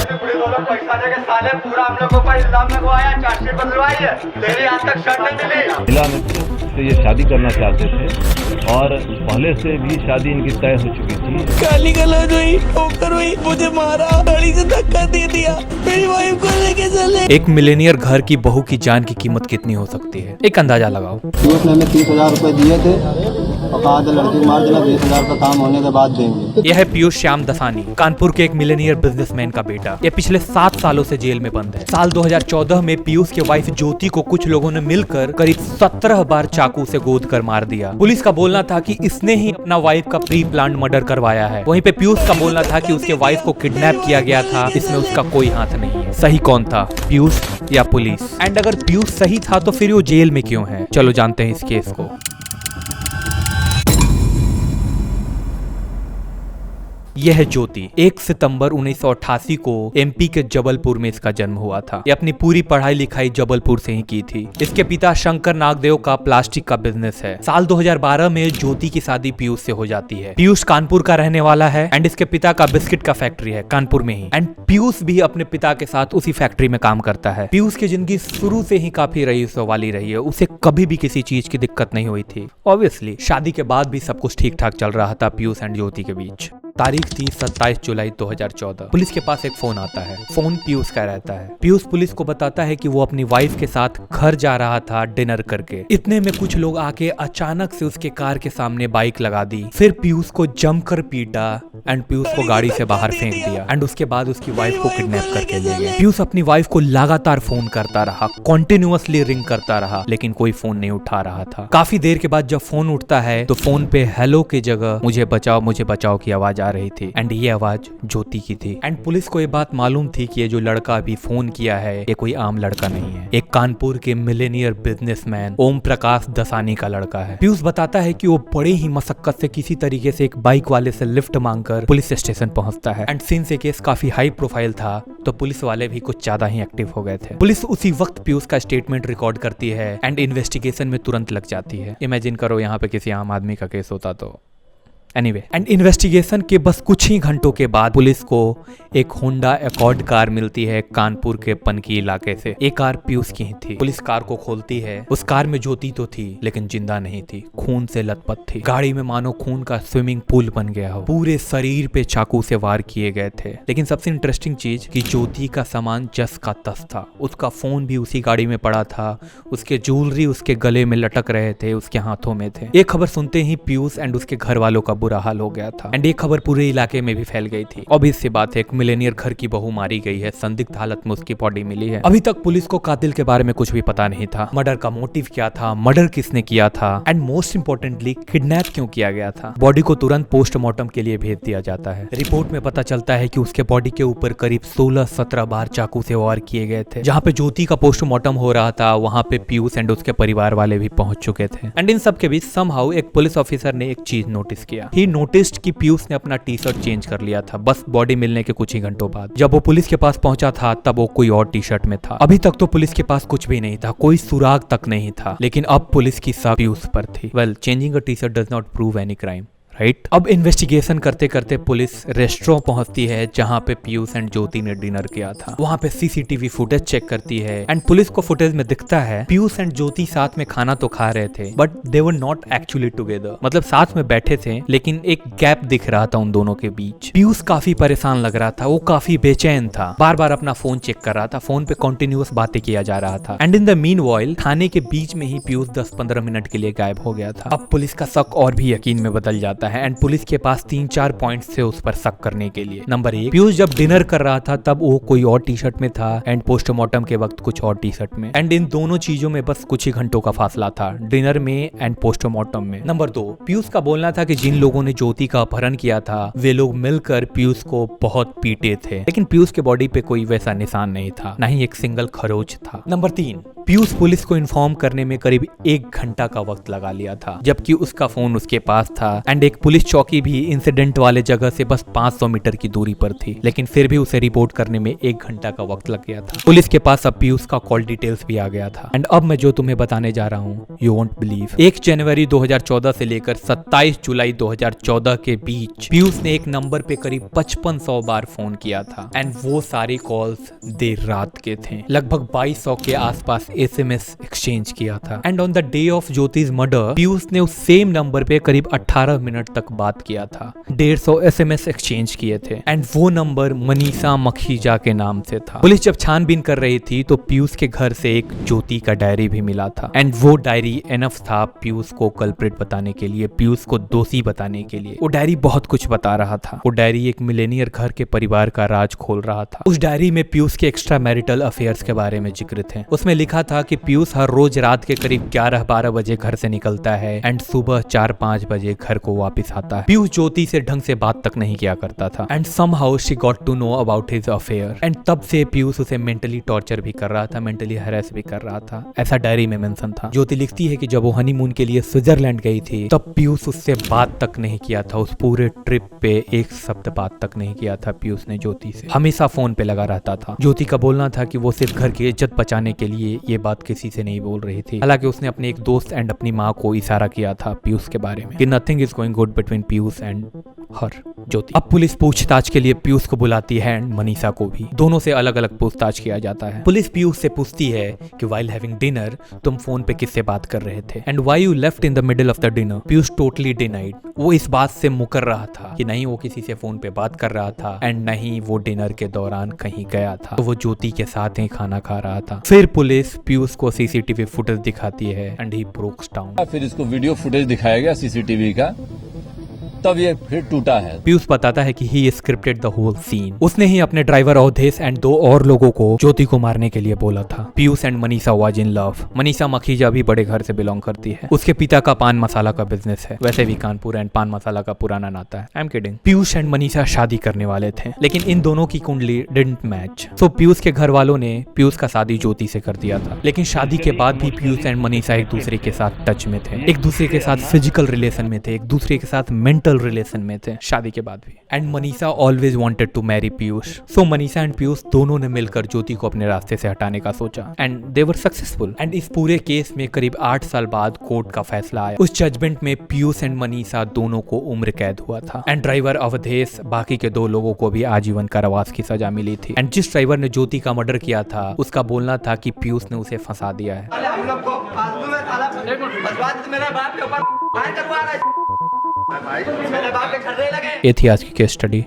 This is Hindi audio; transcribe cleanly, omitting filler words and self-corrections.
पुलिस वालों पैसा देके साले पूरा हम लोग को ऊपर इल्जाम लगवाया, चार्जशीट बनवाई है, तेरी आज तक शर्ट नहीं मिली। मिला से ये शादी करना चाहते थे और पहले से भी शादी इनकी तय हो चुकी थी। गाली गलौज हुई, ठोकर हुई, मुझे मारा, गाड़ी से धक्का दे दिया, मेरी वाइफ को लेके चले। एक मिलेनियर घर की बहू की जान की कीमत कितनी हो सकती है, एक अंदाजा लगाओ। पीयूष ने हमें 30,000 रुपए दिए थे और कहा था लड़की मार देना, 20,000 का काम होने के बाद देंगे। यह है पीयूष श्याम दसानी, कानपुर के एक मिलेनियर बिजनेसमैन का बेटा। यह पिछले 7 सालों से जेल में बंद है। साल 2014 में पीयूष के वाइफ ज्योति को कुछ लोगों ने मिलकर करीब 17 बार चाकू से गोद कर मार दिया। पुलिस का बोलना था कि इसने ही अपना वाइफ का प्री प्लान मर्डर करवाया है। वहीं पे पीयूष का बोलना था कि उसके वाइफ को किडनैप किया गया था, इसमें उसका कोई हाथ नहीं है। सही कौन था, पीयूष या पुलिस? एंड अगर पीयूष सही था तो फिर वो जेल में क्यों है? चलो जानते हैं इस केस को। यह है ज्योति। 1 सितंबर 1988 को एमपी के जबलपुर में इसका जन्म हुआ था। ये अपनी पूरी पढ़ाई लिखाई जबलपुर से ही की थी। इसके पिता शंकर नागदेव का प्लास्टिक का बिजनेस है। साल 2012 में ज्योति की शादी पीयूष से हो जाती है। पीयूष कानपुर का रहने वाला है एंड इसके पिता का बिस्किट का फैक्ट्री है कानपुर में ही। एंड पीयूष भी अपने पिता के साथ उसी फैक्ट्री में काम करता है। पीयूष की जिंदगी शुरू से ही काफी रईसों वाली रही है। उसे कभी भी किसी चीज की दिक्कत नहीं हुई थी। ऑब्वियसली शादी के बाद भी सब कुछ ठीक ठाक चल रहा था पीयूष एंड ज्योति के बीच। तारीख थी 27 जुलाई 2014। पुलिस के पास एक फोन आता है। फोन पीयूष का रहता है। पीयूष पुलिस को बताता है कि वो अपनी वाइफ के साथ घर जा रहा था डिनर करके। इतने में कुछ लोग आके अचानक से उसके कार के सामने बाइक लगा दी। फिर पीयूष को जमकर पीटा एंड पीयूष को गाड़ी से बाहर फेंक दिया एंड उसके बाद उसकी वाइफ को किडनैप करके ले गए। पीयूष अपनी वाइफ को लगातार फोन करता रहा, कॉन्टिन्यूअसली रिंग करता रहा, लेकिन कोई फोन नहीं उठा रहा था। काफी देर के बाद जब फोन उठता है तो फोन पे हेलो की जगह मुझे बचाओ की आवाज आ रही थी एंड ये आवाज ज्योति की थी। एंड पुलिस को ये बात मालूम थी कि ये जो लड़का अभी फोन किया है ये कोई आम लड़का नहीं है, एक कानपुर के मिलेनियर बिजनेसमैन ओम प्रकाश दसानी का लड़का है। पीयूष बताता है कि वो बड़े ही मशक्कत से किसी तरीके से एक बाइक वाले से लिफ्ट मांगकर पुलिस स्टेशन पहुंचता है। एंड सिंस ये केस काफी हाई प्रोफाइल था तो पुलिस वाले भी कुछ ज्यादा ही एक्टिव हो गए थे। पुलिस उसी वक्त पीयूष का स्टेटमेंट रिकॉर्ड करती है एंड इन्वेस्टिगेशन में तुरंत लग जाती है। इमेजिन करो यहाँ पे किसी आम आदमी का केस होता तो। एनीवे, एंड इन्वेस्टिगेशन के बस कुछ ही घंटों के बाद पुलिस को एक होंडा एकॉर्ड कार मिलती है कानपुर के पनकी इलाके से। ये कार पीयूष की ही थी। पुलिस कार को खोलती है। उस कार में ज्योति तो थी लेकिन जिंदा नहीं थी, खून से लथपथ थी। गाड़ी में मानो खून का स्विमिंग पूल बन गया हो। पूरे शरीर पे चाकू से वार किए गए थे। लेकिन सबसे इंटरेस्टिंग चीज कि ज्योति का सामान जस का तस था। उसका फोन भी उसी गाड़ी में पड़ा था। उसके ज्वेलरी उसके गले में लटक रहे थे, उसके हाथों में थे। ये खबर सुनते ही पीयूष एंड उसके घर वालों का बुरा हाल हो गया था एंड ये खबर पूरे इलाके में भी फैल गई थी। ऑब्वियस सी बात है, एक मिलेनियर घर की बहू मारी गई है, संदिग्ध हालत में उसकी बॉडी मिली है। अभी तक पुलिस को कातिल के बारे में कुछ भी पता नहीं था। मर्डर का मोटिव क्या था, मर्डर किसने किया था एंड मोस्ट इंपोर्टेंटली किडनैप क्यों किया गया था। बॉडी को तुरंत पोस्टमार्टम के लिए भेज दिया जाता है। रिपोर्ट में पता चलता है कि उसके बॉडी के ऊपर करीब 16-17 बार चाकू से वार किए गए थे। जहाँ पे ज्योति का पोस्टमार्टम हो रहा था वहाँ पे पीयूष एंड उसके परिवार वाले भी पहुंच चुके थे। एंड इन सब के बीच समहाउ एक पुलिस ऑफिसर ने एक चीज नोटिस किया। ही नोटिस्ड कि पीयूष ने अपना टी शर्ट चेंज कर लिया था बस बॉडी मिलने के कुछ ही घंटों बाद। जब वो पुलिस के पास पहुंचा था तब वो कोई और टी शर्ट में था। अभी तक तो पुलिस के पास कुछ भी नहीं था, कोई सुराग तक नहीं था, लेकिन अब पुलिस की सब पीयूष पर थी। Well, changing a T shirt does not prove any crime, right? अब इन्वेस्टिगेशन करते करते पुलिस रेस्टोरेंट पहुंचती है जहां पे पीयूष एंड ज्योति ने डिनर किया था। वहां पे सीसीटीवी फुटेज चेक करती है एंड पुलिस को फुटेज में दिखता है पीयूष एंड ज्योति साथ में खाना तो खा रहे थे but they were not actually together. मतलब साथ में बैठे थे लेकिन एक गैप दिख रहा था उन दोनों के बीच। पीयूष काफी परेशान लग रहा था, वो काफी बेचैन था, बार बार अपना फोन चेक कर रहा था, फोन पे कॉन्टिन्यूअस बातें किया जा रहा था। एंड इन द मीनवाइल खाने के बीच में ही पीयूष 10-15 मिनट के लिए गायब हो गया था। अब पुलिस का शक और भी यकीन में बदल जाता है एंड पुलिस के पास 3-4 पॉइंट्स थे उस पर शक करने के लिए। नंबर 1, पीयूष जब डिनर कर रहा था तब वो कोई और टी शर्ट में था एंड पोस्टमार्टम के वक्त कुछ और टी शर्ट में। एंड इन दोनों चीजों में बस कुछ ही घंटों का फासला था, डिनर में एंड पोस्टमार्टम में। नंबर 2, पीयूष का बोलना था कि जिन लोगों ने ज्योति का अपहरण किया था वे लोग मिलकर पीयूष को बहुत पीटे थे, लेकिन पीयूष के बॉडी पे कोई वैसा निशान नहीं था, न ही एक सिंगल खरोच था। नंबर 3, पीयूष पुलिस को इन्फॉर्म करने में करीब 1 घंटा का वक्त लगा लिया था, जबकि उसका फोन उसके पास था एंड एक एक पुलिस चौकी भी इंसिडेंट वाले जगह से बस 500 मीटर की दूरी पर थी, लेकिन फिर भी उसे रिपोर्ट करने में 1 घंटा का वक्त लग गया था। पुलिस के पास अब पीयूष का कॉल डिटेल्स भी आ गया था। एंड अब मैं जो तुम्हें बताने जा रहा हूँ, यू वोंट बिलीव, 1 जनवरी 2014 से लेकर 27 जुलाई 2014 के बीच पीयूष ने एक नंबर पे करीब 5500 बार फोन किया था। एंड वो सारी कॉल्स देर रात के थे। लगभग 2200 के आसपास SMS एक्सचेंज किया था। And on the day of Jyoti's murder Piyush ने उस सेम नंबर पे करीब 18 मिनट तक बात किया था। 150 SMS एक्सचेंज किए थे। एंड वो नंबर मनीषा मखीजा के नाम से था। पुलिस जब छानबीन कर रही थी तो पीयूष के घर से एक ज्योति का डायरी भी मिला था। एंड वो डायरी एनफ था पीयूष को कल्प्रिट बताने के लिए, पीयूष को दोषी बताने के लिए। वो डायरी बहुत कुछ बता रहा था। वो डायरी एक मिलेनियर घर के परिवार का राज खोल रहा था। उस डायरी में पीयूष के एक्स्ट्रा मैरिटल अफेयर्स के बारे में जिक्र थे। उसमें लिखा था कि पीयूष हर रोज रात के करीब 11-12 बजे घर से निकलता है एंड सुबह 4-5 बजे घर को वापस आता है। पीयूष ज्योति से ढंग से बात तक नहीं किया करता था। And somehow she got to know about his affair. And तब से पीयूष उसे मेंटली टॉर्चर भी कर रहा था, मेंटली हैरेस भी कर रहा था। ऐसा डायरी में मेंशन था। ज्योति लिखती है कि जब वो हनीमून के लिए स्विट्जरलैंड गई थी तब पीयूष उससे बात तक नहीं किया था। उस पूरे ट्रिप पे एक शब्द बात तक नहीं किया था पीयूष ने ज्योति से। हमेशा फोन पे लगा रहता था। ज्योति का बोलना था कि वो सिर्फ घर की इज्जत बचाने के लिए ये बात किसी से नहीं बोल रही थी। हालांकि उसने अपने एक दोस्त एंड अपनी माँ को इशारा किया था पीयूष के बारे में कि nothing is going good between Piyush and her Jyoti. अब पुलिस पूछताछ के लिए पीयूष को बुलाती है एंड मनीषा को भी। दोनों से अलग अलग पूछताछ किया जाता है। पुलिस पीयूष से पूछती है कि व्हाइल हैविंग डिनर तुम फोन पे किससे बात कर रहे थे and why you left in the middle of the dinner. Piyush totally denied. वो इस बात से मुकर रहा था कि नहीं वो किसी से फोन पे बात कर रहा था एंड नहीं वो डिनर के दौरान कहीं गया था। तो वो ज्योति के साथ ही खाना खा रहा था। फिर पुलिस पीयूष को CCTV फुटेज दिखाती है एंड ही ब्रोक्स डाउन। फिर इसको वीडियो फुटेज दिखाया गया CCTV का, तब ये फिर टूटा है। पीयूष बताता है कि ही स्क्रिप्टेड द होल सीन। उसने ही अपने ड्राइवर अवधेश एंड 2 और लोगों को ज्योति को मारने के लिए बोला था। Piyush and Manisha was in love. Manisha Makhija भी बड़े घर से बिलोंग करती है। उसके पिता का पान मसाला का बिजनेस है। वैसे भी कानपुर एंड पान मसाला का पुराना नाता है। I am kidding. Piyush and Manisha शादी करने वाले थे, लेकिन इन दोनों की कुंडली डिडंट मैच। सो पीयूष के घर वालों ने पीयूष का शादी ज्योति से कर दिया था। लेकिन शादी के बाद भी पीयूष एंड मनीषा एक दूसरे के साथ टच में थे, एक दूसरे के साथ फिजिकल रिलेशन में थे, एक दूसरे के साथ मेंटल रिलेशन में थे शादी के बाद भी। And Manisha always wanted to marry Piyush. So Manisha and Piyush दोनों ने मिलकर ज्योति को अपने रास्ते से हटाने का सोचा and they were successful. And इस पूरे केस में करीब 8 साल बाद कोर्ट का फैसला आया। उस जजमेंट में पीयूष एंड मनीषा दोनों को उम्र कैद हुआ था एंड ड्राइवर अवधेश बाकी के 2 लोगों को भी आजीवन कारावास की सजा मिली थी। एंड जिस ड्राइवर ने ज्योति का मर्डर किया था उसका बोलना था कि पीयूष ने उसे फंसा दिया है। साले हम लोग को फालतू में साला बर्बाद मेरा बाप के ऊपर फायर करवा रहा है भाई। मेरे बाप के खर्रे लगे। ये थी आज की केस स्टडी।